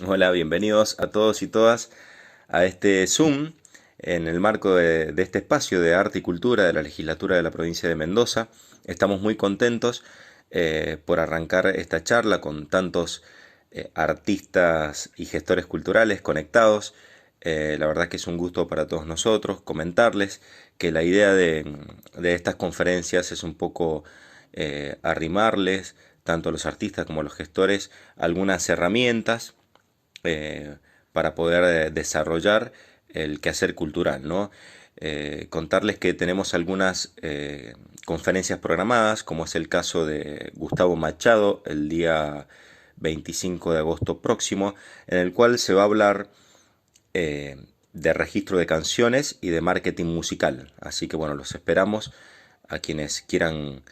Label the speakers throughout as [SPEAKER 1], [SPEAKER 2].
[SPEAKER 1] Hola, bienvenidos a todos y todas a este Zoom en el marco de este espacio de arte y cultura de la legislatura de la provincia de Mendoza. Estamos muy contentos por arrancar esta charla con tantos artistas y gestores culturales conectados. La verdad que es un gusto para todos nosotros comentarles que la idea de estas conferencias es un poco arrimarles, tanto a los artistas como a los gestores, algunas herramientas eh, para poder desarrollar el quehacer cultural, ¿no? Contarles que tenemos algunas conferencias programadas, como es el caso de Gustavo Machado, el día 25 de agosto próximo, en el cual se va a hablar de registro de canciones y de marketing musical. Así que bueno, los esperamos a quienes quieran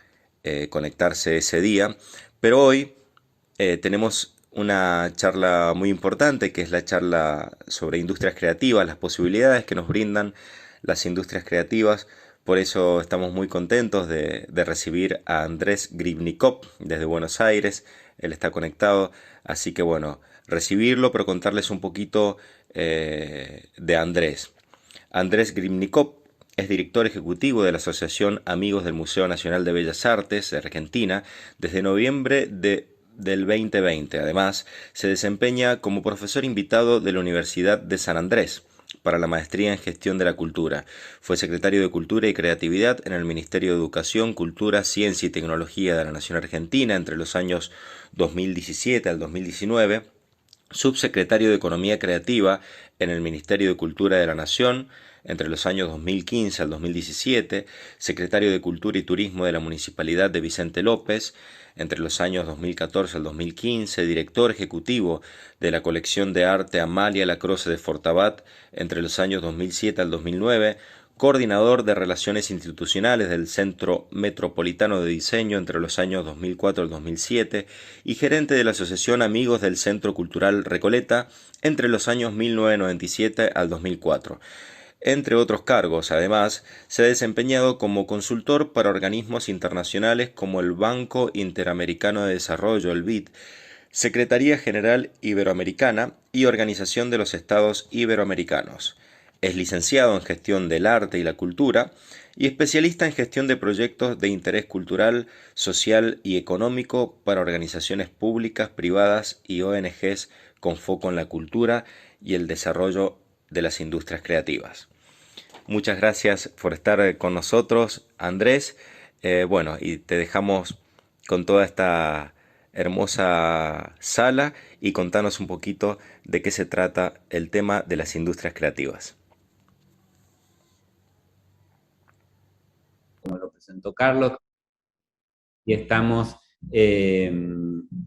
[SPEAKER 1] conectarse ese día. Pero hoy tenemos una charla muy importante, que es la charla sobre industrias creativas, las posibilidades que nos brindan las industrias creativas. Por eso estamos muy contentos de recibir a Andrés Gribnikov desde Buenos Aires. Él está conectado, así que bueno, recibirlo, pero contarles un poquito de Andrés. Andrés Grimnikov es director ejecutivo de la Asociación Amigos del Museo Nacional de Bellas Artes de Argentina desde noviembre del 2020. Además, se desempeña como profesor invitado de la Universidad de San Andrés para la maestría en gestión de la cultura. Fue secretario de Cultura y Creatividad en el Ministerio de Educación, Cultura, Ciencia y Tecnología de la Nación Argentina entre los años 2017 al 2019, subsecretario de Economía Creativa en el Ministerio de Cultura de la Nación entre los años 2015 al 2017, secretario de Cultura y Turismo de la Municipalidad de Vicente López entre los años 2014 al 2015, director ejecutivo de la colección de arte Amalia Lacroze de Fortabat entre los años 2007 al 2009, coordinador de Relaciones Institucionales del Centro Metropolitano de Diseño entre los años 2004 al 2007 y gerente de la Asociación Amigos del Centro Cultural Recoleta entre los años 1997 al 2004. Entre otros cargos, además, se ha desempeñado como consultor para organismos internacionales como el Banco Interamericano de Desarrollo, el BID, Secretaría General Iberoamericana y Organización de los Estados Iberoamericanos. Es licenciado en Gestión del Arte y la Cultura y especialista en gestión de proyectos de interés cultural, social y económico para organizaciones públicas, privadas y ONGs con foco en la cultura y el desarrollo de las industrias creativas. Muchas gracias por estar con nosotros, Andrés. Bueno, y te dejamos con toda esta hermosa sala y contanos un poquito de qué se trata el tema de las industrias creativas.
[SPEAKER 2] Como lo presentó Carlos, y estamos eh,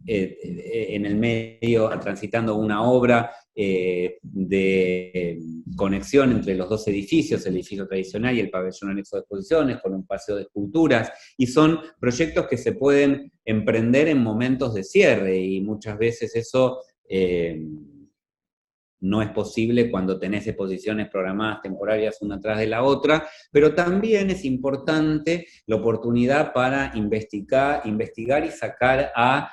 [SPEAKER 2] en el medio transitando una obra de conexión entre los dos edificios, el edificio tradicional y el pabellón anexo de exposiciones, con un paseo de esculturas, y son proyectos que se pueden emprender en momentos de cierre, y muchas veces eso no es posible cuando tenés exposiciones programadas temporarias una tras de la otra, pero también es importante la oportunidad para investigar y sacar a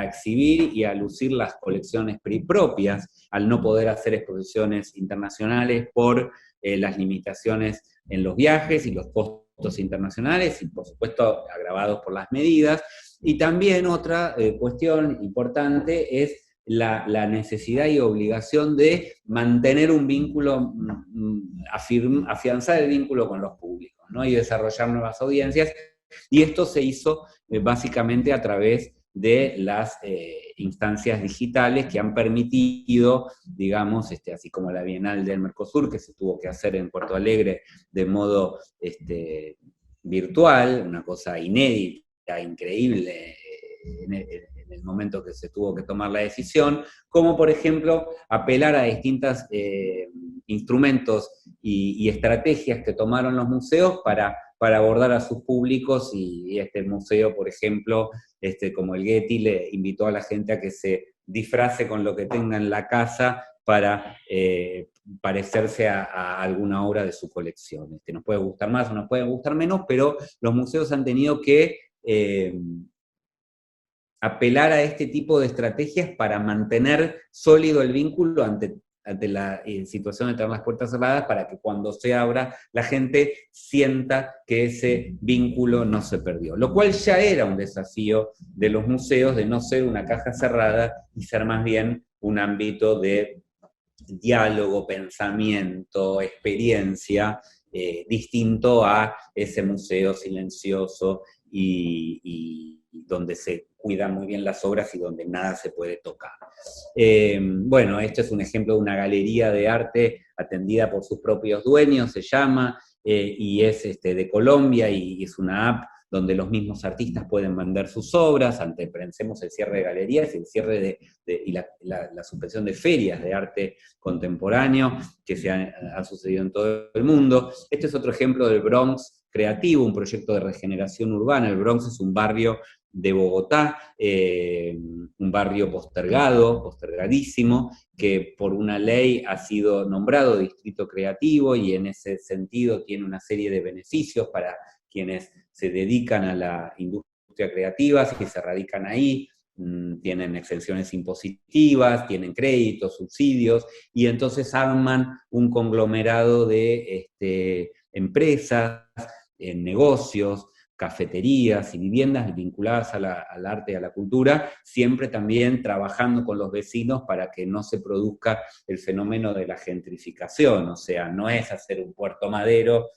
[SPEAKER 2] exhibir y a lucir las colecciones propias, al no poder hacer exposiciones internacionales por las limitaciones en los viajes y los costos internacionales, y por supuesto agravados por las medidas. Y también otra cuestión importante es la necesidad y obligación de mantener un vínculo, afianzar el vínculo con los públicos, ¿no? Y desarrollar nuevas audiencias. Y esto se hizo básicamente a través de las instancias digitales que han permitido, digamos, así como la Bienal del Mercosur, que se tuvo que hacer en Puerto Alegre de modo virtual, una cosa inédita, increíble, en el momento que se tuvo que tomar la decisión, como por ejemplo apelar a distintos instrumentos y estrategias que tomaron los museos para abordar a sus públicos, y este museo, por ejemplo, como el Getty, le invitó a la gente a que se disfrace con lo que tenga en la casa para parecerse a alguna obra de su colección. Nos puede gustar más o nos puede gustar menos, pero los museos han tenido que apelar a este tipo de estrategias para mantener sólido el vínculo ante la situación de tener las puertas cerradas, para que cuando se abra la gente sienta que ese vínculo no se perdió. Lo cual ya era un desafío de los museos, de no ser una caja cerrada y ser más bien un ámbito de diálogo, pensamiento, experiencia, distinto a ese museo silencioso y donde se cuidan muy bien las obras y donde nada se puede tocar. Bueno, este es un ejemplo de una galería de arte atendida por sus propios dueños, se llama, y es de Colombia, y es una app donde los mismos artistas pueden vender sus obras, pensemos el cierre de galerías y el cierre y la suspensión de ferias de arte contemporáneo que se han sucedido en todo el mundo. Este es otro ejemplo del Bronx creativo, un proyecto de regeneración urbana. El Bronx es un barrio de Bogotá, un barrio postergadísimo, que por una ley ha sido nombrado distrito creativo, y en ese sentido tiene una serie de beneficios para quienes se dedican a la industria creativa, que se radican ahí, tienen exenciones impositivas, tienen créditos, subsidios, y entonces arman un conglomerado de empresas, negocios, cafeterías y viviendas vinculadas al arte y a la cultura, siempre también trabajando con los vecinos para que no se produzca el fenómeno de la gentrificación. O sea, no es hacer un Puerto Madero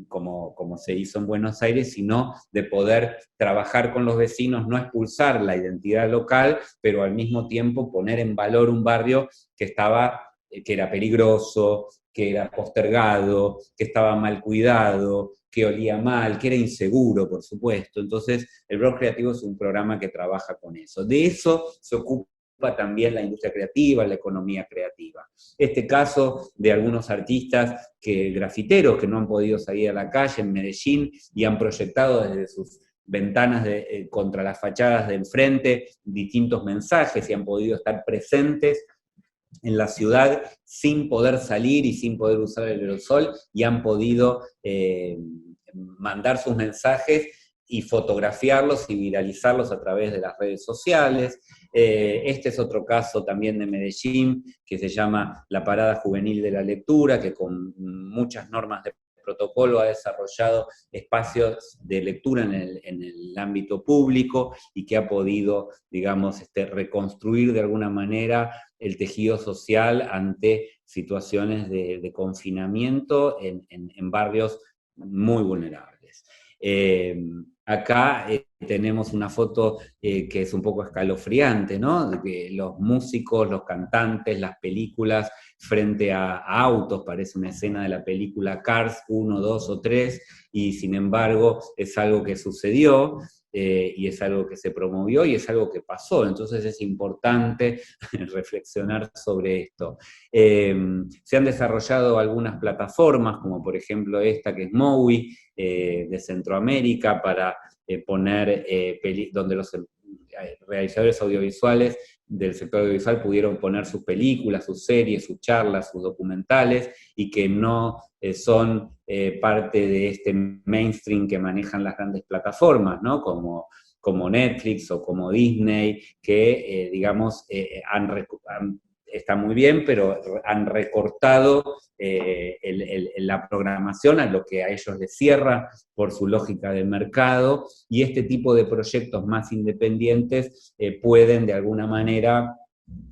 [SPEAKER 2] como se hizo en Buenos Aires, sino de poder trabajar con los vecinos, no expulsar la identidad local, pero al mismo tiempo poner en valor un barrio que era peligroso, que era postergado, que estaba mal cuidado, que olía mal, que era inseguro, por supuesto. Entonces, el Bronx Creativo es un programa que trabaja con eso. De eso se ocupa también la industria creativa, la economía creativa. Este caso de algunos artistas grafiteros que no han podido salir a la calle en Medellín y han proyectado desde sus ventanas contra las fachadas de enfrente distintos mensajes y han podido estar presentes en la ciudad sin poder salir y sin poder usar el aerosol, y han podido mandar sus mensajes y fotografiarlos y viralizarlos a través de las redes sociales. Este es otro caso también de Medellín, que se llama la Parada Juvenil de la Lectura, que con muchas normas de protocolo ha desarrollado espacios de lectura en el ámbito público, y que ha podido, digamos, reconstruir de alguna manera el tejido social ante situaciones de confinamiento en barrios muy vulnerables. Acá tenemos una foto que es un poco escalofriante, ¿no? De que los músicos, los cantantes, las películas frente a autos, parece una escena de la película Cars 1, 2 o 3, y sin embargo es algo que sucedió, y es algo que se promovió y es algo que pasó. Entonces es importante reflexionar sobre esto. Se han desarrollado algunas plataformas, como por ejemplo esta que es Mowi, de Centroamérica, para poner, donde los realizadores audiovisuales del sector audiovisual pudieron poner sus películas, sus series, sus charlas, sus documentales, y que no son parte de este mainstream que manejan las grandes plataformas, ¿no? Como Netflix o como Disney, que digamos está muy bien, pero han recortado la programación a lo que a ellos les cierra por su lógica de mercado, y este tipo de proyectos más independientes pueden de alguna manera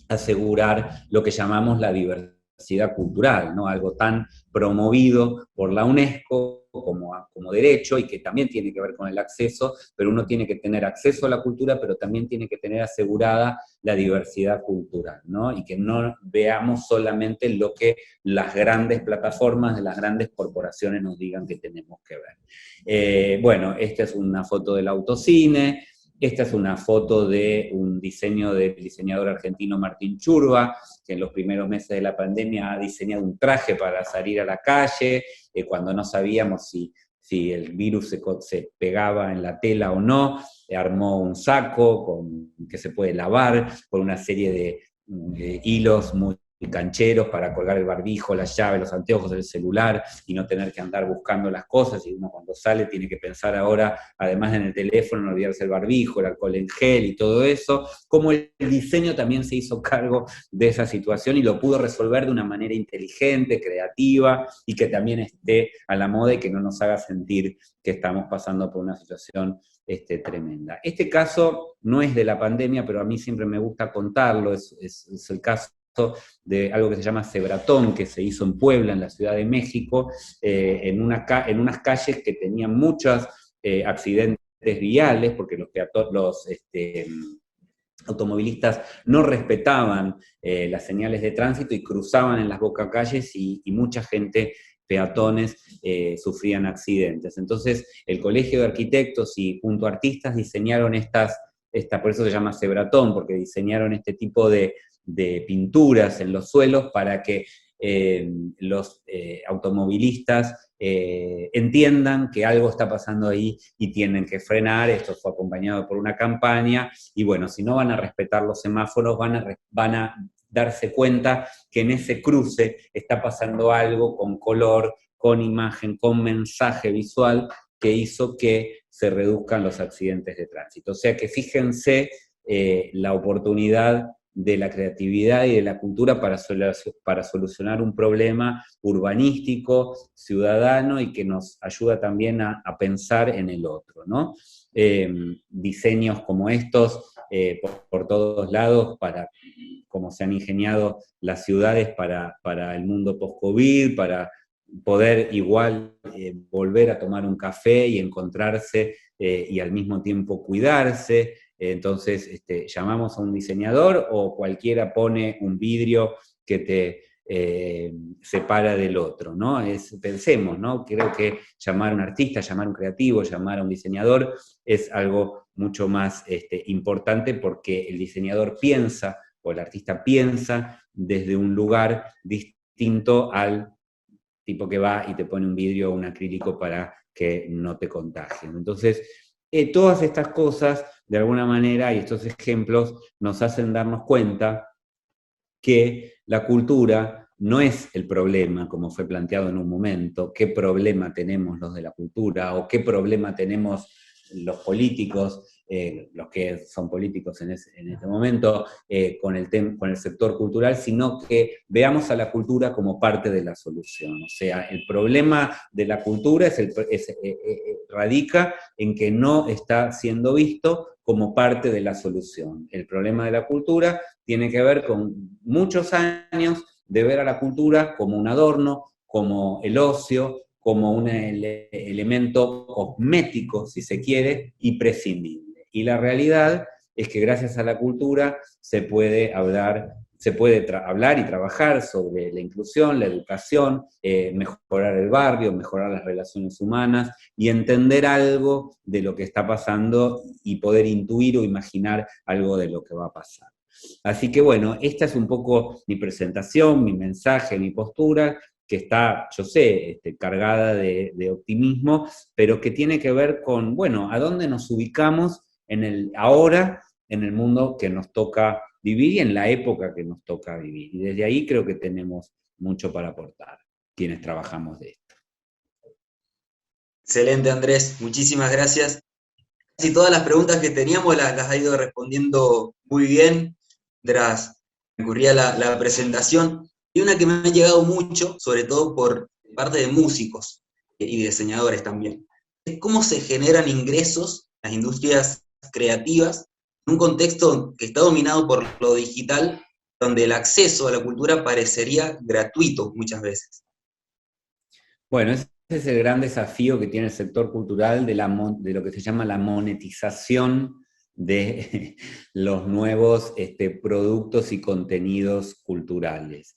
[SPEAKER 2] asegurar lo que llamamos la diversidad cultural, ¿no? Algo tan promovido por la UNESCO como derecho, y que también tiene que ver con el acceso, pero uno tiene que tener acceso a la cultura, pero también tiene que tener asegurada la diversidad cultural, ¿no? Y que no veamos solamente lo que las grandes plataformas de las grandes corporaciones nos digan que tenemos que ver. Bueno, esta es una foto del autocine. Esta es una foto de un diseño del diseñador argentino Martín Churba, que en los primeros meses de la pandemia ha diseñado un traje para salir a la calle, cuando no sabíamos si el virus se pegaba en la tela o no. Armó un saco que se puede lavar con una serie de hilos muy cancheros para colgar el barbijo, la llave, los anteojos, el celular, y no tener que andar buscando las cosas, y uno cuando sale tiene que pensar ahora, además en el teléfono, no olvidarse el barbijo, el alcohol en gel y todo eso, como el diseño también se hizo cargo de esa situación y lo pudo resolver de una manera inteligente, creativa, y que también esté a la moda y que no nos haga sentir que estamos pasando por una situación tremenda. Este caso no es de la pandemia, pero a mí siempre me gusta contarlo, es el caso de algo que se llama Cebratón, que se hizo en Puebla, en la Ciudad de México, en unas calles que tenían muchos accidentes viales, porque los automovilistas no respetaban las señales de tránsito y cruzaban en las bocacalles y mucha gente, peatones, sufrían accidentes. Entonces, el Colegio de Arquitectos y junto a artistas diseñaron por eso se llama Cebratón, porque diseñaron este tipo de pinturas en los suelos para que los automovilistas entiendan que algo está pasando ahí y tienen que frenar. Esto fue acompañado por una campaña, y bueno, si no van a respetar los semáforos, van a darse cuenta que en ese cruce está pasando algo con color, con imagen, con mensaje visual, que hizo que se reduzcan los accidentes de tránsito. O sea que fíjense la oportunidad de la creatividad y de la cultura para solucionar un problema urbanístico, ciudadano, y que nos ayuda también a pensar en el otro, ¿no? Diseños como estos por todos lados, para cómo se han ingeniado las ciudades para el mundo post-COVID, para poder igual volver a tomar un café y encontrarse y al mismo tiempo cuidarse. Entonces, llamamos a un diseñador, o cualquiera pone un vidrio que te separa del otro, ¿no? Pensemos, ¿no? Creo que llamar a un artista, llamar a un creativo, llamar a un diseñador es algo mucho más importante, porque el diseñador piensa, o el artista piensa desde un lugar distinto al tipo que va y te pone un vidrio o un acrílico para que no te contagien. Entonces, todas estas cosas, de alguna manera, y estos ejemplos, nos hacen darnos cuenta que la cultura no es el problema, como fue planteado en un momento, qué problema tenemos los de la cultura, o qué problema tenemos los políticos, los que son políticos en este momento, con el sector cultural, sino que veamos a la cultura como parte de la solución. O sea, el problema de la cultura radica en que no está siendo visto como parte de la solución. El problema de la cultura tiene que ver con muchos años de ver a la cultura como un adorno, como el ocio, como un elemento cosmético, si se quiere, y prescindible. Y la realidad es que gracias a la cultura se puede hablar y trabajar sobre la inclusión, la educación, mejorar el barrio, mejorar las relaciones humanas y entender algo de lo que está pasando y poder intuir o imaginar algo de lo que va a pasar. Así que bueno, esta es un poco mi presentación, mi mensaje, mi postura, que está, yo sé, cargada de optimismo, pero que tiene que ver con, bueno, a dónde nos ubicamos ahora en el mundo que nos toca vivir y en la época que nos toca vivir. Y desde ahí creo que tenemos mucho para aportar, quienes trabajamos de esto.
[SPEAKER 3] Excelente, Andrés. Muchísimas gracias. Casi todas las preguntas que teníamos las ha ido respondiendo muy bien tras concurría la presentación. Y una que me ha llegado mucho, sobre todo por parte de músicos y diseñadores también, es cómo se generan ingresos en las industrias creativas en un contexto que está dominado por lo digital, donde el acceso a la cultura parecería gratuito muchas veces.
[SPEAKER 2] Bueno, ese es el gran desafío que tiene el sector cultural de lo que se llama la monetización de los nuevos productos y contenidos culturales.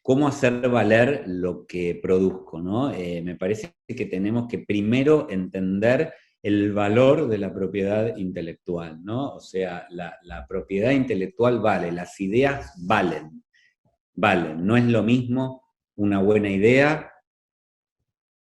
[SPEAKER 2] ¿Cómo hacer valer lo que produzco, ¿no? Me parece que tenemos que primero entender el valor de la propiedad intelectual, ¿no? O sea, la propiedad intelectual vale, las ideas valen, no es lo mismo una buena idea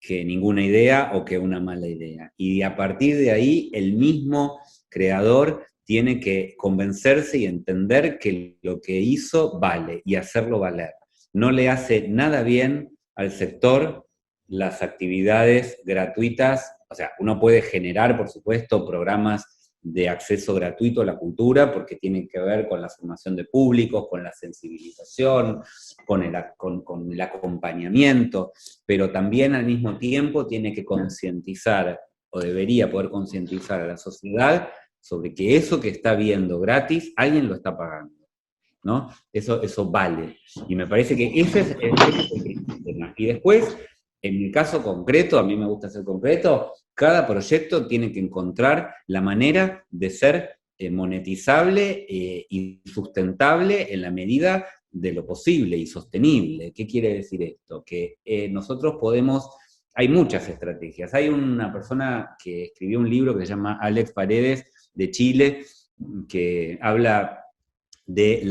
[SPEAKER 2] que ninguna idea o que una mala idea. Y a partir de ahí, el mismo creador tiene que convencerse y entender que lo que hizo vale y hacerlo valer. No le hace nada bien al sector las actividades gratuitas. O sea, uno puede generar, por supuesto, programas de acceso gratuito a la cultura, porque tienen que ver con la formación de públicos, con la sensibilización, con el acompañamiento, pero también al mismo tiempo tiene que concientizar, o debería poder concientizar a la sociedad sobre que eso que está viendo gratis, alguien lo está pagando, ¿no? Eso vale. Y me parece que ese es el primer tema. Y después, en mi caso concreto, a mí me gusta ser concreto, cada proyecto tiene que encontrar la manera de ser monetizable y sustentable en la medida de lo posible y sostenible. ¿Qué quiere decir esto? Que nosotros podemos, hay muchas estrategias. Hay una persona que escribió un libro que se llama Alex Paredes, de Chile, que habla de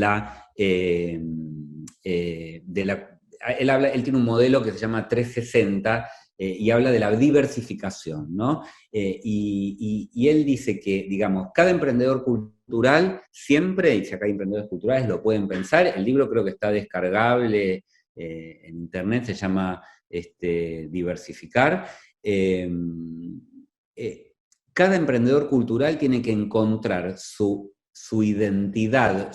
[SPEAKER 2] él tiene un modelo que se llama 360 y habla de la diversificación, ¿no? Y él dice que, digamos, cada emprendedor cultural siempre, y si acá hay emprendedores culturales lo pueden pensar, el libro creo que está descargable en internet, se llama Diversificar. Cada emprendedor cultural tiene que encontrar su identidad,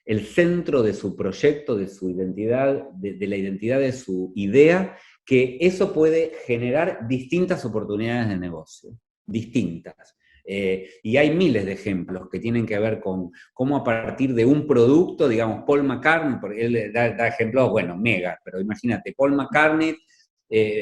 [SPEAKER 2] el centro de su proyecto, de su identidad, de la identidad de su idea, que eso puede generar distintas oportunidades de negocio, distintas. Y hay miles de ejemplos que tienen que ver con cómo a partir de un producto, digamos, Paul McCartney, porque él da ejemplos, bueno, mega, pero imagínate, Paul McCartney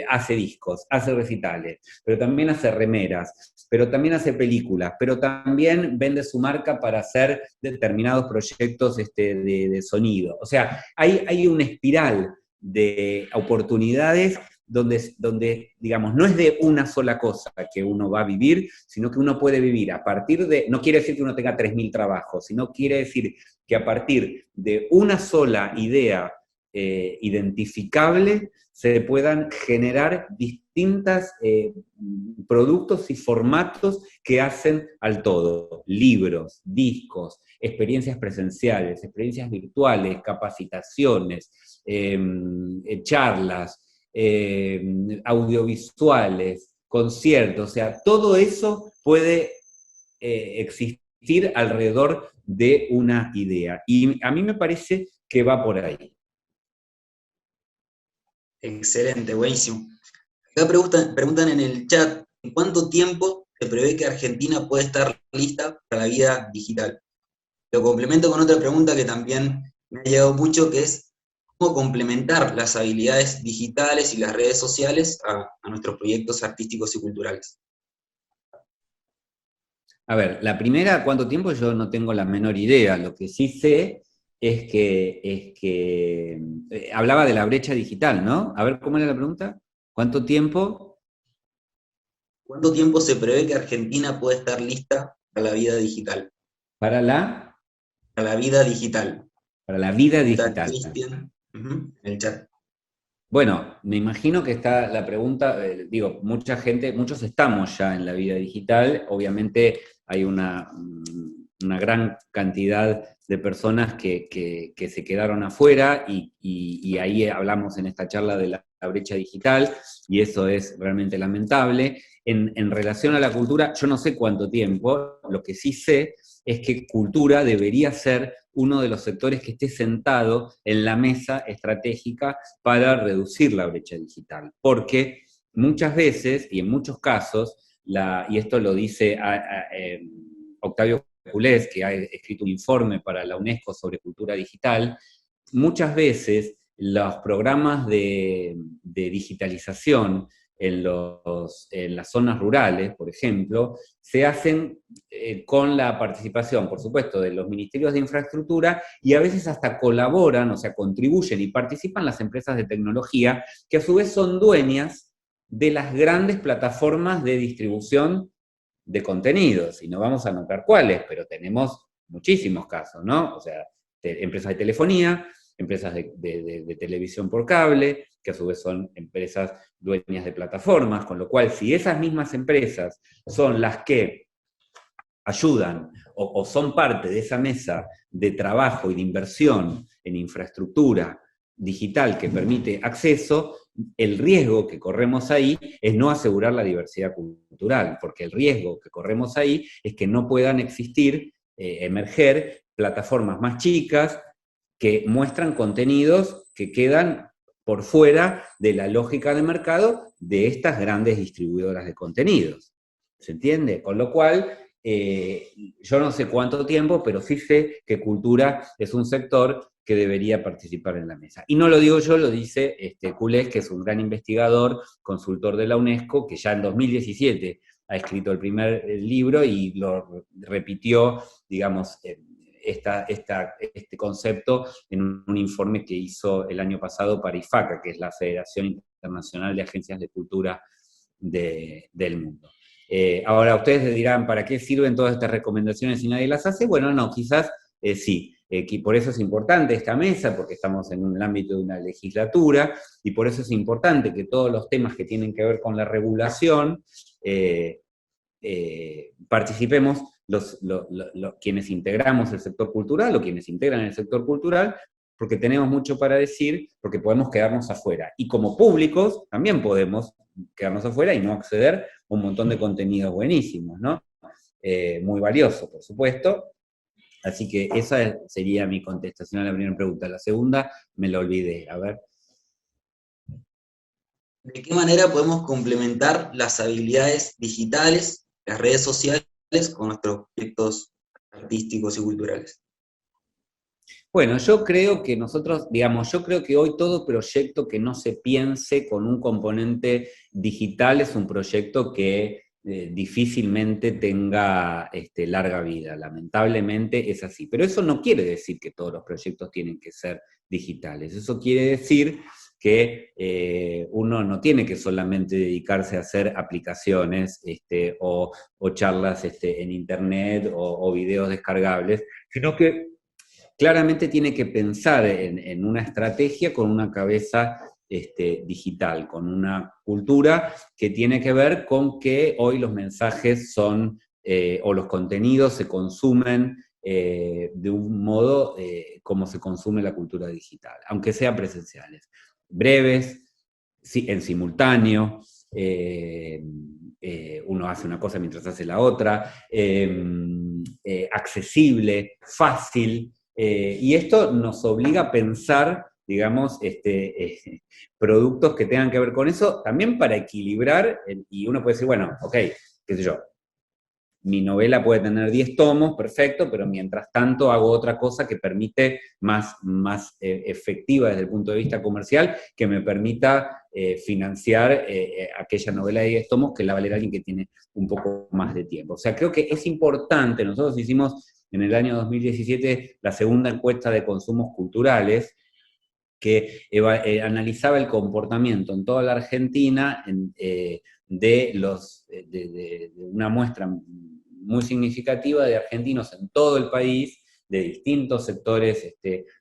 [SPEAKER 2] hace discos, hace recitales, pero también hace remeras, pero también hace películas, pero también vende su marca para hacer determinados proyectos de sonido. O sea, hay una espiral de oportunidades donde, digamos, no es de una sola cosa que uno va a vivir, sino que uno puede vivir a partir de, no quiere decir que uno tenga 3.000 trabajos, sino quiere decir que a partir de una sola idea identificable se puedan generar distintos productos y formatos que hacen al todo. Libros, discos, experiencias presenciales, experiencias virtuales, capacitaciones, charlas, audiovisuales, conciertos, o sea, todo eso puede existir alrededor de una idea. Y a mí me parece que va por ahí.
[SPEAKER 3] Excelente, buenísimo. Acá preguntan en el chat, ¿en cuánto tiempo se prevé que Argentina puede estar lista para la vida digital? Lo complemento con otra pregunta que también me ha llegado mucho, que es cómo complementar las habilidades digitales y las redes sociales a nuestros proyectos artísticos y culturales.
[SPEAKER 2] A ver, la primera, ¿cuánto tiempo? Yo no tengo la menor idea. Lo que sí sé es que hablaba de la brecha digital, ¿no? A ver, ¿cómo era la pregunta? ¿Cuánto tiempo?
[SPEAKER 3] ¿Cuánto tiempo se prevé que Argentina puede estar lista para la vida digital?
[SPEAKER 2] Para la
[SPEAKER 3] vida digital.
[SPEAKER 2] Para la vida digital.
[SPEAKER 3] Está Cristian en el chat.
[SPEAKER 2] Bueno, me imagino que está la pregunta, digo, mucha gente, muchos estamos ya en la vida digital, obviamente hay una gran cantidad de personas que se quedaron afuera y ahí hablamos en esta charla de la brecha digital y eso es realmente lamentable. En relación a la cultura, yo no sé cuánto tiempo, lo que sí sé es que cultura debería ser uno de los sectores que esté sentado en la mesa estratégica para reducir la brecha digital, porque muchas veces y en muchos casos, y esto lo dice Octavio Culés, que ha escrito un informe para la UNESCO sobre cultura digital, muchas veces los programas de digitalización en las zonas rurales, por ejemplo, se hacen con la participación, por supuesto, de los ministerios de infraestructura y a veces hasta colaboran, o sea, contribuyen y participan las empresas de tecnología, que a su vez son dueñas de las grandes plataformas de distribución de contenidos. Y no vamos a anotar cuáles, pero tenemos muchísimos casos, ¿no? O sea, empresas de telefonía, empresas de televisión por cable, que a su vez son empresas dueñas de plataformas, con lo cual si esas mismas empresas son las que ayudan o son parte de esa mesa de trabajo y de inversión en infraestructura digital que permite acceso, el riesgo que corremos ahí es no asegurar la diversidad cultural, porque el riesgo que corremos ahí es que no puedan existir, emerger plataformas más chicas que muestran contenidos que quedan por fuera de la lógica de mercado de estas grandes distribuidoras de contenidos. ¿Se entiende? Con lo cual, yo no sé cuánto tiempo, pero sí sé que cultura es un sector que debería participar en la mesa. Y no lo digo yo, lo dice Culés, que es un gran investigador, consultor de la UNESCO, que ya en 2017 ha escrito el primer libro y lo repitió, digamos, este concepto en un informe que hizo el año pasado para IFACA, que es la Federación Internacional de Agencias de Cultura del mundo. Ahora ustedes dirán, ¿para qué sirven todas estas recomendaciones si nadie las hace? Bueno, no, quizás sí. Por eso es importante esta mesa, porque estamos en el ámbito de una legislatura, y por eso es importante que todos los temas que tienen que ver con la regulación participemos quienes integramos el sector cultural o quienes integran el sector cultural, porque tenemos mucho para decir, porque podemos quedarnos afuera. Y como públicos también podemos quedarnos afuera y no acceder a un montón de contenidos buenísimos, ¿no? Muy valioso, por supuesto. Así que esa sería mi contestación a la primera pregunta. La segunda me la olvidé, a ver.
[SPEAKER 3] ¿De qué manera podemos complementar las habilidades digitales, las redes sociales, con nuestros proyectos artísticos y culturales?
[SPEAKER 2] Bueno, yo creo que nosotros, digamos, yo creo que hoy todo proyecto que no se piense con un componente digital es un proyecto que difícilmente tenga larga vida. Lamentablemente es así. Pero eso no quiere decir que todos los proyectos tienen que ser digitales. Eso quiere decir que uno no tiene que solamente dedicarse a hacer aplicaciones o charlas en internet o videos descargables, sino que claramente tiene que pensar en una estrategia con una cabeza digital, con una cultura que tiene que ver con que hoy los mensajes son, o los contenidos se consumen de un modo como se consume la cultura digital, aunque sean presenciales. Breves, en simultáneo, uno hace una cosa mientras hace la otra, accesible, fácil, y esto nos obliga a pensar, digamos, productos que tengan que ver con eso, también para equilibrar, y uno puede decir, bueno, ok, qué sé yo, mi novela puede tener 10 tomos, perfecto, pero mientras tanto hago otra cosa que permite más efectiva desde el punto de vista comercial, que me permita financiar aquella novela de 10 tomos que la va a leer alguien que tiene un poco más de tiempo. O sea, creo que es importante, nosotros hicimos en el año 2017 la segunda encuesta de consumos culturales, que analizaba el comportamiento en toda la Argentina de una muestra muy significativa de argentinos en todo el país, de distintos sectores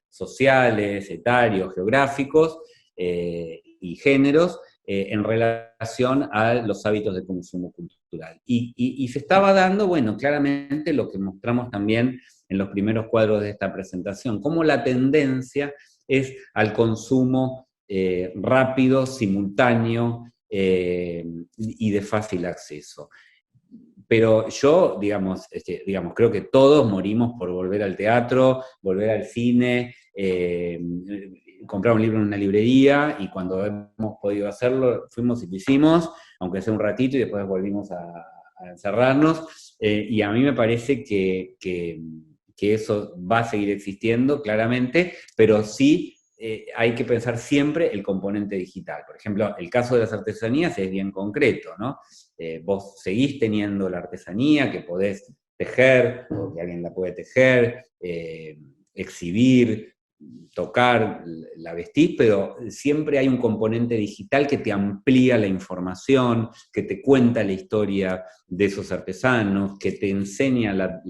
[SPEAKER 2] sociales, etarios, geográficos y géneros, en relación a los hábitos de consumo cultural. Y se estaba dando, bueno, claramente lo que mostramos también en los primeros cuadros de esta presentación, cómo la tendencia es al consumo rápido, simultáneo y de fácil acceso. Pero yo, digamos, creo que todos morimos por volver al teatro, volver al cine, comprar un libro en una librería, y cuando hemos podido hacerlo, fuimos y lo hicimos, aunque sea un ratito, y después volvimos a encerrarnos, y a mí me parece que eso va a seguir existiendo, claramente, pero sí hay que pensar siempre el componente digital. Por ejemplo, el caso de las artesanías es bien concreto, ¿no? Vos seguís teniendo la artesanía que podés tejer, o que alguien la puede tejer, exhibir, tocar, la vestís, pero siempre hay un componente digital que te amplía la información, que te cuenta la historia de esos artesanos, que te enseña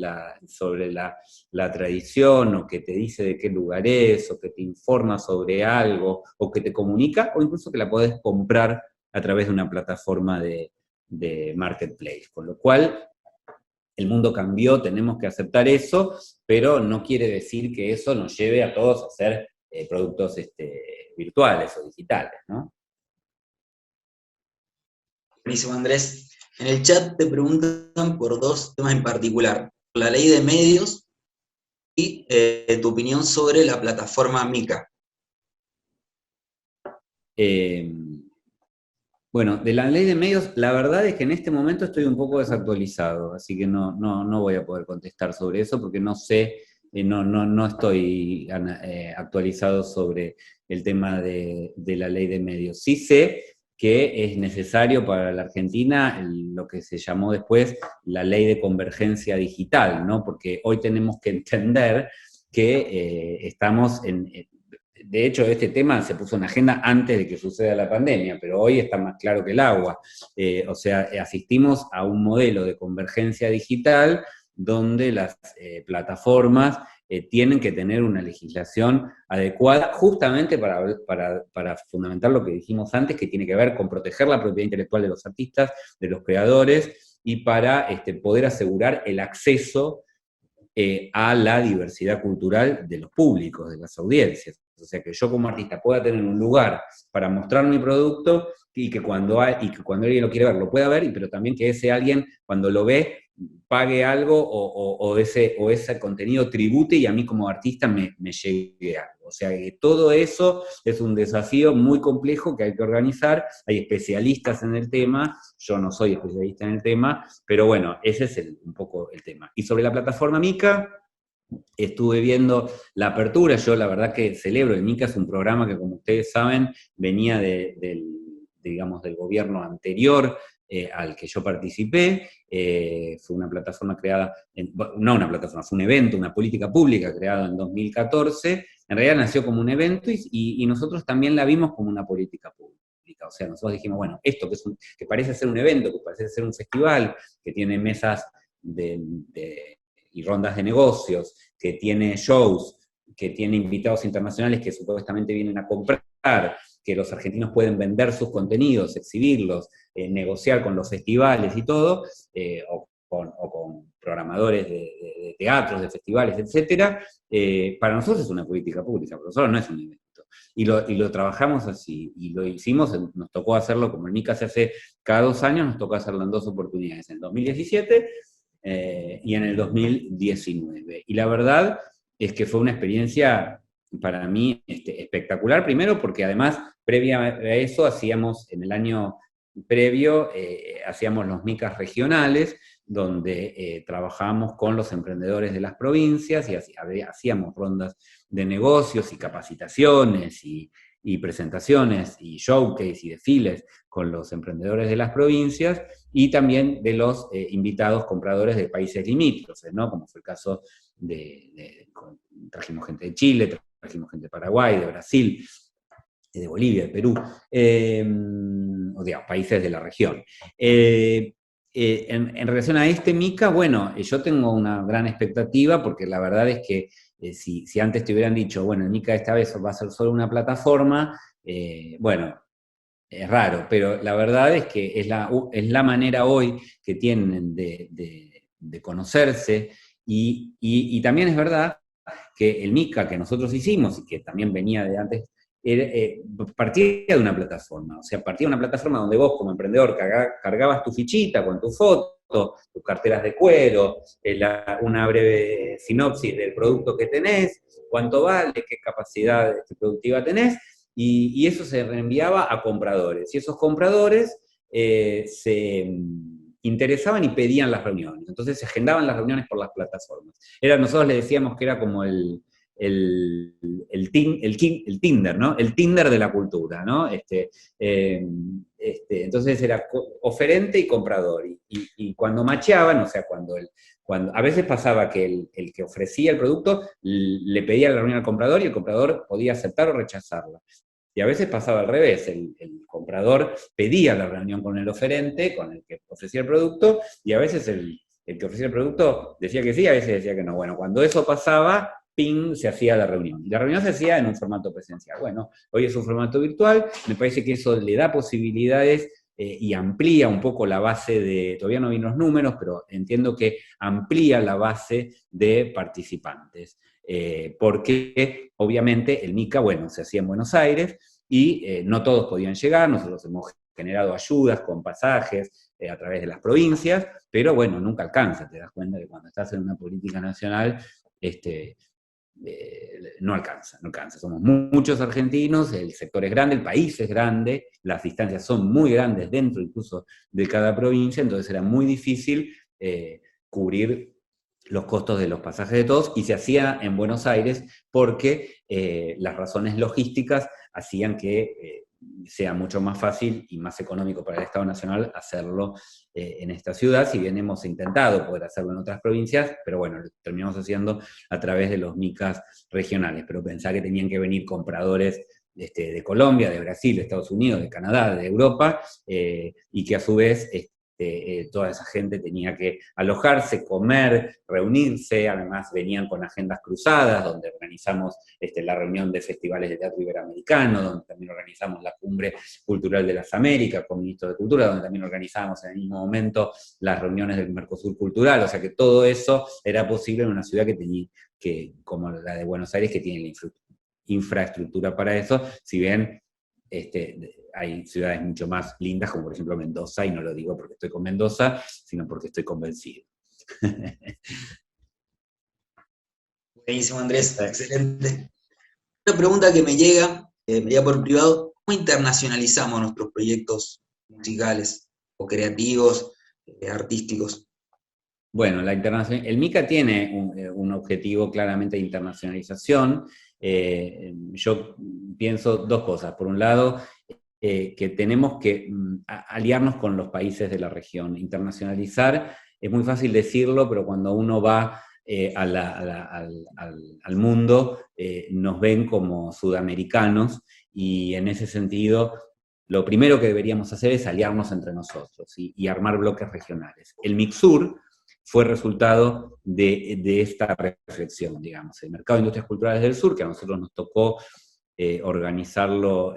[SPEAKER 2] sobre la tradición, o que te dice de qué lugar es, o que te informa sobre algo, o que te comunica, o incluso que la podés comprar a través de una plataforma de marketplace. Con lo cual, el mundo cambió, tenemos que aceptar eso, pero no quiere decir que eso nos lleve a todos a hacer productos virtuales o digitales, ¿no?
[SPEAKER 3] Buenísimo, Andrés. En el chat te preguntan por dos temas en particular: la ley de medios y tu opinión sobre la plataforma Mica.
[SPEAKER 2] Bueno, de la ley de medios, la verdad es que en este momento estoy un poco desactualizado, así que no voy a poder contestar sobre eso porque no sé, no estoy actualizado sobre el tema de la ley de medios. Sí sé que es necesario para la Argentina lo que se llamó después la ley de convergencia digital, ¿no? Porque hoy tenemos que entender que estamos de hecho, este tema se puso en agenda antes de que suceda la pandemia, pero hoy está más claro que el agua. O sea, asistimos a un modelo de convergencia digital donde las plataformas tienen que tener una legislación adecuada justamente para fundamentar lo que dijimos antes, que tiene que ver con proteger la propiedad intelectual de los artistas, de los creadores, y para poder asegurar el acceso a la diversidad cultural de los públicos, de las audiencias. O sea, que yo como artista pueda tener un lugar para mostrar mi producto y que cuando alguien lo quiere ver, lo pueda ver, pero también que ese alguien, cuando lo ve, pague algo o ese contenido tribute y a mí como artista me llegue algo. O sea, que todo eso es un desafío muy complejo que hay que organizar. Hay especialistas en el tema, yo no soy especialista en el tema, pero bueno, ese es un poco el tema. Y sobre la plataforma Mica, estuve viendo la apertura. Yo la verdad que celebro. El MICA es un programa que, como ustedes saben, venía digamos, del gobierno anterior al que yo participé. Fue una plataforma creada, no una plataforma, fue un evento, una política pública creada en 2014. En realidad nació como un evento y nosotros también la vimos como una política pública. O sea, nosotros dijimos, bueno, esto que parece ser un evento, que parece ser un festival, que tiene mesas y rondas de negocios, que tiene shows, que tiene invitados internacionales que supuestamente vienen a comprar, que los argentinos pueden vender sus contenidos, exhibirlos, negociar con los festivales y todo, o con programadores de teatros, de festivales, etc. Para nosotros es una política pública, para nosotros no es un evento. Y lo trabajamos así, y lo hicimos, nos tocó hacerlo como el MICA se hace cada 2 años, nos tocó hacerlo en 2 oportunidades, en el 2017 y en el 2019. Y la verdad es que fue una experiencia para mí espectacular, primero porque además, previa a eso, en el año previo, hacíamos los MICAs regionales, donde trabajábamos con los emprendedores de las provincias y hacíamos rondas de negocios y capacitaciones y presentaciones y showcase y desfiles con los emprendedores de las provincias y también de los invitados compradores de países limítrofes, ¿no? Como fue el caso trajimos gente de Chile, trajimos gente de Paraguay, de Brasil, de Bolivia, de Perú, o digamos, países de la región. En relación a MICA, bueno, yo tengo una gran expectativa porque la verdad es que si antes te hubieran dicho, bueno, el MICA esta vez va a ser solo una plataforma, bueno, es raro, pero la verdad es que es la manera hoy que tienen de conocerse y también es verdad que el MICA que nosotros hicimos y que también venía de antes, partía de una plataforma, o sea, partía de una plataforma donde vos como emprendedor cargabas tu fichita con tu foto, tus carteras de cuero, una breve sinopsis del producto que tenés, cuánto vale, qué capacidad productiva tenés, y eso se reenviaba a compradores, y esos compradores se interesaban y pedían las reuniones, entonces se agendaban las reuniones por las plataformas. Nosotros le decíamos que era como el Tinder, ¿no? El Tinder de la cultura, ¿no? Entonces era oferente y comprador. Y cuando macheaban, o sea, cuando a veces pasaba que el que ofrecía el producto le pedía la reunión al comprador y el comprador podía aceptar o rechazarla. Y a veces pasaba al revés, el comprador pedía la reunión con el oferente, con el que ofrecía el producto, y a veces el que ofrecía el producto decía que sí, a veces decía que no. Bueno, cuando eso pasaba, ping, se hacía la reunión. Y la reunión se hacía en un formato presencial. Bueno, hoy es un formato virtual, me parece que eso le da posibilidades y amplía un poco la base de, todavía no vi los números, pero entiendo que amplía la base de participantes. Porque obviamente el MICA, bueno, se hacía en Buenos Aires y no todos podían llegar, nosotros hemos generado ayudas con pasajes a través de las provincias, pero bueno, nunca alcanza, te das cuenta que cuando estás en una política nacional, no alcanza, no alcanza. Somos muchos argentinos, el sector es grande, el país es grande, las distancias son muy grandes dentro incluso de cada provincia, entonces era muy difícil cubrir los costos de los pasajes de todos, y se hacía en Buenos Aires porque las razones logísticas hacían que sea mucho más fácil y más económico para el Estado Nacional hacerlo en esta ciudad, si bien hemos intentado poder hacerlo en otras provincias, pero bueno, lo terminamos haciendo a través de los MICAs regionales, pero pensar que tenían que venir compradores de Colombia, de Brasil, de Estados Unidos, de Canadá, de Europa, y que a su vez toda esa gente tenía que alojarse, comer, reunirse, además venían con agendas cruzadas, donde organizamos la reunión de festivales de teatro iberoamericano, donde también organizamos la Cumbre Cultural de las Américas con ministros de Cultura, donde también organizamos en el mismo momento las reuniones del Mercosur Cultural, o sea que todo eso era posible en una ciudad como la de Buenos Aires, que tiene la infraestructura para eso, si bien hay ciudades mucho más lindas, como por ejemplo Mendoza, y no lo digo porque estoy con Mendoza, sino porque estoy convencido.
[SPEAKER 3] Buenísimo, Andrés, excelente. Una pregunta que me llega por privado: ¿cómo internacionalizamos nuestros proyectos musicales o creativos, artísticos?
[SPEAKER 2] Bueno, el MICA tiene un objetivo claramente de internacionalización. Yo pienso dos cosas. Por un lado, que tenemos que aliarnos con los países de la región. Internacionalizar, es muy fácil decirlo, pero cuando uno va al mundo, nos ven como sudamericanos, y en ese sentido, lo primero que deberíamos hacer es aliarnos entre nosotros y armar bloques regionales. El MICSUR fue resultado de esta reflexión, digamos. El Mercado de Industrias Culturales del Sur, que a nosotros nos tocó organizarlo,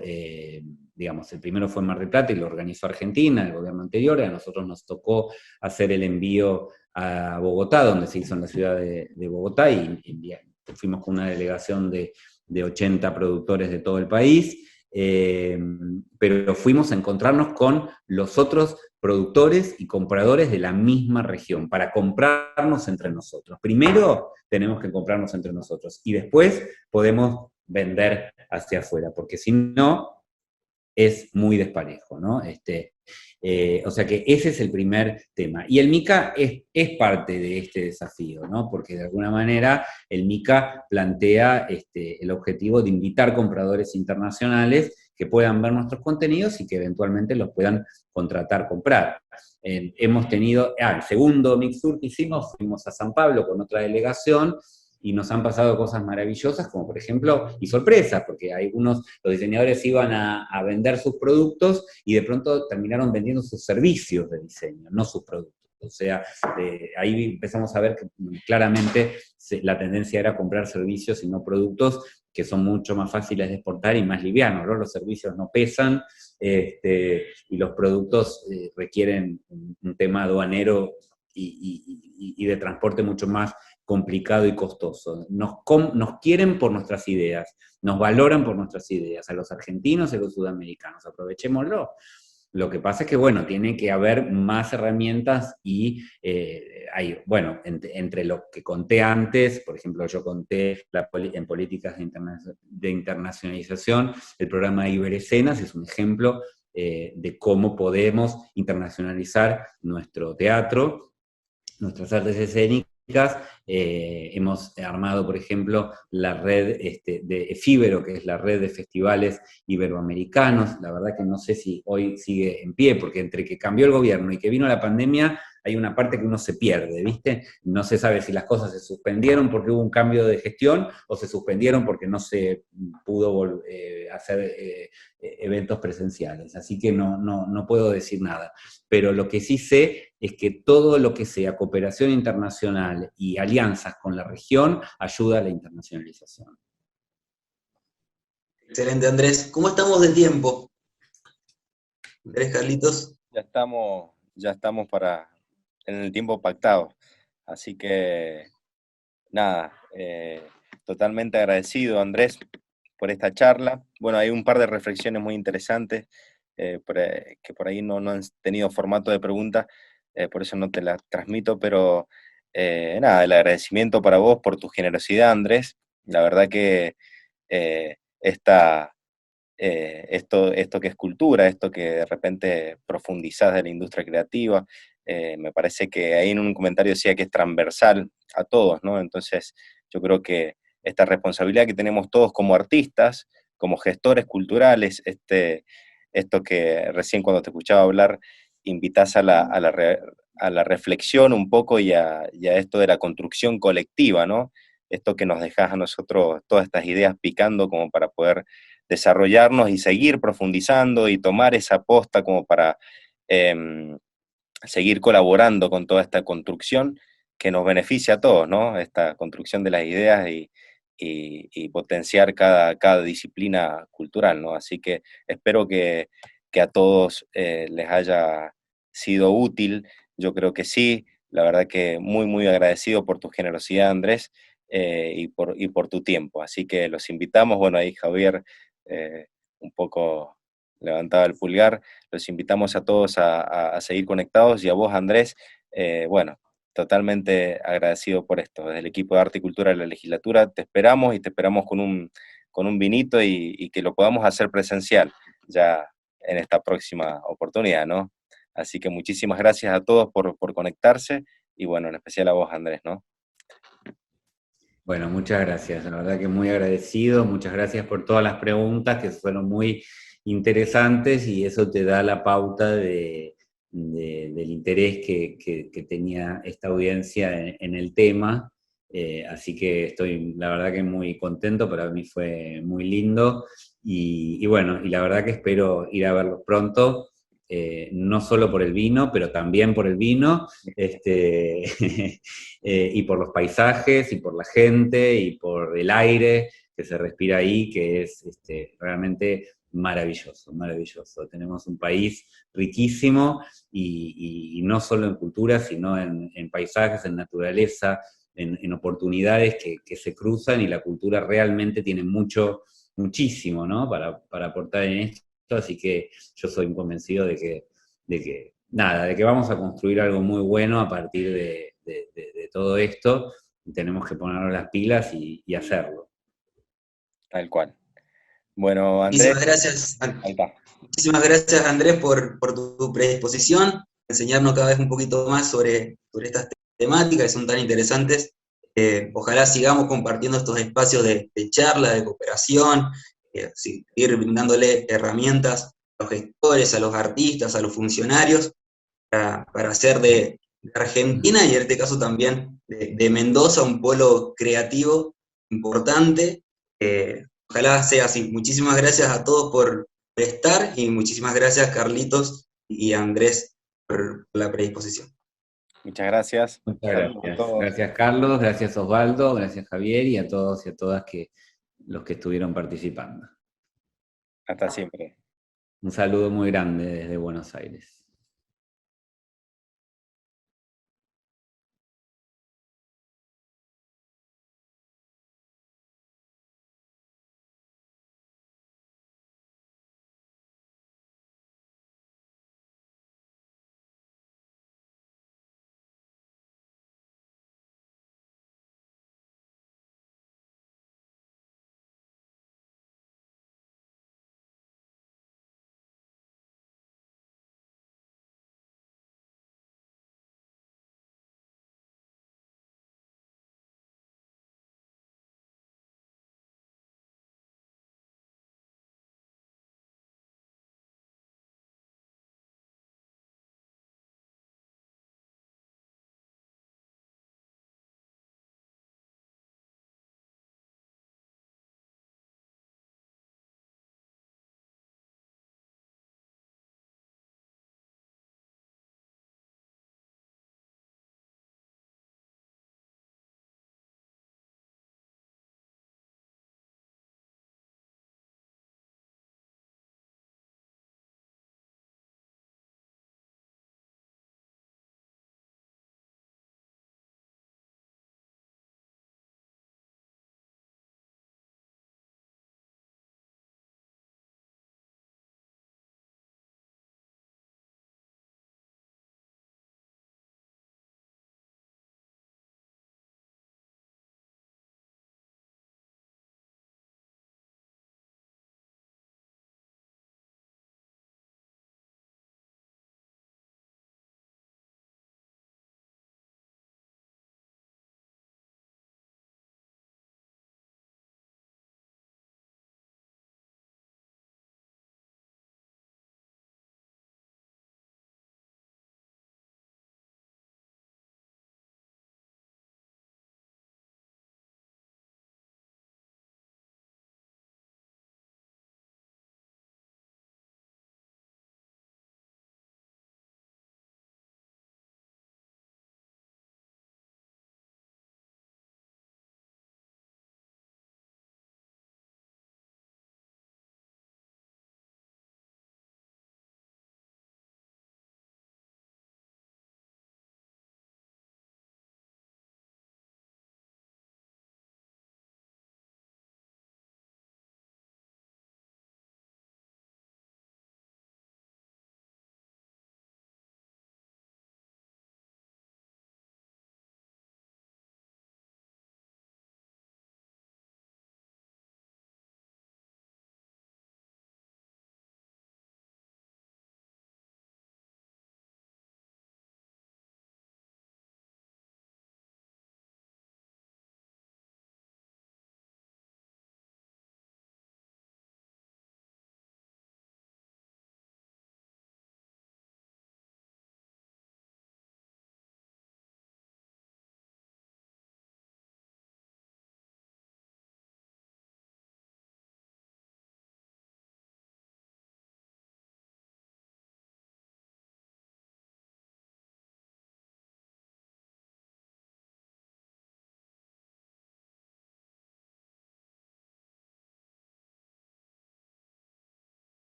[SPEAKER 2] digamos, el primero fue en Mar del Plata y lo organizó Argentina, el gobierno anterior, y a nosotros nos tocó hacer el envío a Bogotá, donde se hizo en la ciudad de Bogotá, y fuimos con una delegación de 80 productores de todo el país, pero fuimos a encontrarnos con los otros productores y compradores de la misma región, para comprarnos entre nosotros. Primero tenemos que comprarnos entre nosotros, y después podemos vender hacia afuera, porque si no, es muy desparejo, ¿no? O sea que ese es el primer tema. Y el MICA es parte de este desafío, ¿no? Porque de alguna manera el MICA plantea el objetivo de invitar compradores internacionales que puedan ver nuestros contenidos y que eventualmente los puedan contratar, comprar. Hemos tenido, el segundo MICSUR que hicimos, fuimos a San Pablo con otra delegación, y nos han pasado cosas maravillosas, como por ejemplo, y sorpresas, porque los diseñadores iban a vender sus productos y de pronto terminaron vendiendo sus servicios de diseño, no sus productos. O sea, ahí empezamos a ver que claramente la tendencia era comprar servicios y no productos, que son mucho más fáciles de exportar y más livianos, ¿no? Los servicios no pesan, y los productos requieren un tema aduanero y de transporte mucho más complicado y costoso. Nos quieren por nuestras ideas, nos valoran por nuestras ideas, a los argentinos y a los sudamericanos, aprovechémoslo. Lo que pasa es que, bueno, tiene que haber más herramientas y entre lo que conté antes, por ejemplo, yo conté en políticas de internacionalización, el programa de Iberescenas es un ejemplo de cómo podemos internacionalizar nuestro teatro, nuestras artes escénicas, hemos armado, por ejemplo, la red de Efíbero, que es la red de festivales iberoamericanos. La verdad que no sé si hoy sigue en pie, porque entre que cambió el gobierno y que vino la pandemia, hay una parte que uno se pierde, ¿viste? No se sabe si las cosas se suspendieron porque hubo un cambio de gestión o se suspendieron porque no se pudo hacer eventos presenciales. Así que no puedo decir nada. Pero lo que sí sé es que todo lo que sea cooperación internacional y alianzas con la región ayuda a la internacionalización.
[SPEAKER 3] Excelente, Andrés. ¿Cómo estamos de tiempo? Andrés, Carlitos.
[SPEAKER 1] Ya estamos en el tiempo pactado. Así que, nada, totalmente agradecido, Andrés, por esta charla. Bueno, hay un par de reflexiones muy interesantes que por ahí no han tenido formato de pregunta, por eso no te las transmito, pero nada, el agradecimiento para vos por tu generosidad, Andrés. La verdad que esto que es cultura, esto que de repente profundizás de la industria creativa, me parece que ahí en un comentario decía que es transversal a todos, ¿no? Entonces yo creo que esta responsabilidad que tenemos todos como artistas, como gestores culturales, esto que recién cuando te escuchaba hablar, invitás a la reflexión un poco y a esto de la construcción colectiva, ¿no? Esto que nos dejás a nosotros, todas estas ideas picando como para poder desarrollarnos y seguir profundizando y tomar esa posta como para seguir colaborando con toda esta construcción que nos beneficia a todos, ¿no? Esta construcción de las ideas y potenciar cada disciplina cultural, ¿no? Así que espero que a todos les haya sido útil. Yo creo que sí. La verdad que muy, muy agradecido por tu generosidad, Andrés, y por tu tiempo. Así que los invitamos, bueno, ahí Javier un poco levantaba el pulgar, los invitamos a todos a seguir conectados y a vos, Andrés, bueno, totalmente agradecido por esto. Desde el equipo de Arte y Cultura de la Legislatura te esperamos y te esperamos con un vinito y que lo podamos hacer presencial ya en esta próxima oportunidad, ¿no? Así que muchísimas gracias a todos por conectarse y bueno, en especial a vos, Andrés, ¿no?
[SPEAKER 2] Bueno, muchas gracias, la verdad que muy agradecido, muchas gracias por todas las preguntas que fueron muy interesantes y eso te da la pauta del interés que tenía esta audiencia en el tema, así que estoy la verdad que muy contento, para mí fue muy lindo y bueno, y la verdad que espero ir a verlos pronto. No solo por el vino, pero también por el vino, y por los paisajes, y por la gente, y por el aire que se respira ahí, que es realmente maravilloso, maravilloso. Tenemos un país riquísimo, y no solo en cultura, sino en paisajes, en naturaleza, en oportunidades que se cruzan, y la cultura realmente tiene muchísimo, ¿no? para aportar en esto. Así que yo soy convencido de que vamos a construir algo muy bueno a partir de todo esto, y tenemos que ponernos las pilas y hacerlo.
[SPEAKER 1] Tal cual. Bueno, Andrés,
[SPEAKER 3] Muchísimas gracias,
[SPEAKER 1] ahí está.
[SPEAKER 3] muchísimas gracias, Andrés, por tu predisposición, enseñarnos cada vez un poquito más sobre estas temáticas que son tan interesantes. Ojalá sigamos compartiendo estos espacios de charla, de cooperación, seguir brindándole herramientas a los gestores, a los artistas, a los funcionarios, para hacer de Argentina, y en este caso también de Mendoza, un polo creativo importante. Ojalá sea así. Muchísimas gracias a todos por estar, y muchísimas gracias, Carlitos y Andrés, por la predisposición.
[SPEAKER 1] Muchas gracias.
[SPEAKER 2] Muchas
[SPEAKER 1] Saludos a
[SPEAKER 2] gracias.
[SPEAKER 1] todos.
[SPEAKER 2] Gracias, Carlos, gracias, Osvaldo, gracias, Javier, y a todos y a todas los que estuvieron participando.
[SPEAKER 1] Hasta siempre.
[SPEAKER 2] Un saludo muy grande desde Buenos Aires.